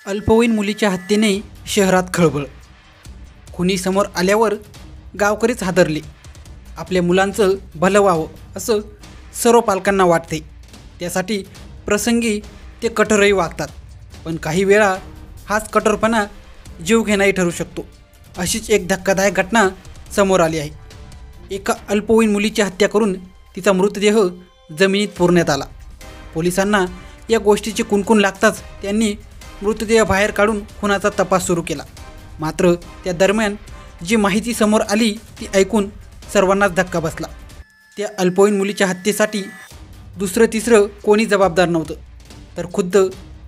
अल्पवयीन मुलीच्या हत्येने शहरात खळबळ। खुनी समोर आल्यावर गावकरीच हादरले। आपल्या मुलांचं भलं व्हावं असं सर्व पालकांना वाटते। त्यासाठी प्रसंगी ते कठोरही वागतात, पण काही वेळा हाच कठोरपणा जीव घेणारी ठरू शकतो। अशीच एक धक्कादायक घटना समोर आली आहे। एका अल्पवयीन मुलीची हत्या करून तिचा मृतदेह जमिनीत पुरण्यात आला। पोलिसांना या गोष्टीची कुणकुण लागताच त्यांनी मृतदेह बाहेर काढून खुनाचा तपास सुरू केला। मात्र त्या दरम्यान जी माहिती समोर आली ती ऐकून सर्वांनाच धक्का बसला। त्या अल्पवयीन मुलीच्या हत्येसाठी दुसरं तिसरं कोणी जबाबदार नव्हतं, तर खुद्द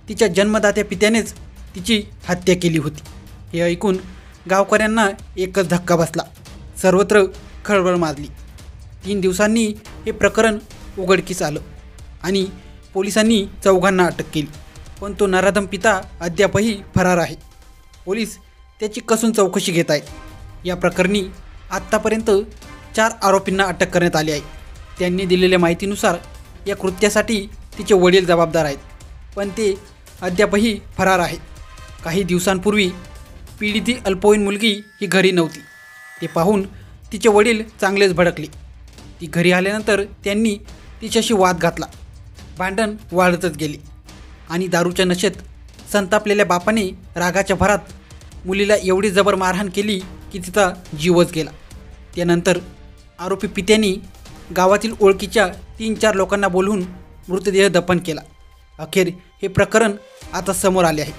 तिच्या जन्मदात्या पित्यानेच तिची हत्या केली होती। हे ऐकून गावकऱ्यांना एकच धक्का बसला। सर्वत्र खळबळ माजली। 3 दिवसांनी हे प्रकरण उघडकीस आलं आणि पोलिसांनी चौघांना अटक केली, पण तो नराधम पिता अद्यापही फरार आहे। पोलीस त्याची कसून चौकशी घेत आहेत। या प्रकरणी आत्तापर्यंत 4 आरोपींना अटक करण्यात आली आहे। त्यांनी दिलेल्या माहितीनुसार या कृत्यासाठी तिचे वडील जबाबदार आहेत, पण ते अद्यापही फरार आहेत। काही दिवसांपूर्वी पीडित अल्पवयीन मुलगी ही घरी नव्हती। ते पाहून तिचे वडील चांगलेच भडकले। ती घरी आल्यानंतर त्यांनी तिच्याशी वाद घातला। भांडण वाढतच गेले आणि दारूच्या नशेत संतापलेल्या बापाने रागाच्या भरात मुलीला एवढी जबर मारहाण केली की तिचा जीवच गेला। त्यानंतर आरोपी पित्यांनी गावातील ओळखीच्या 3-4 लोकांना बोलवून मृतदेह दफन केला। अखेर हे प्रकरण आता समोर आले आहे।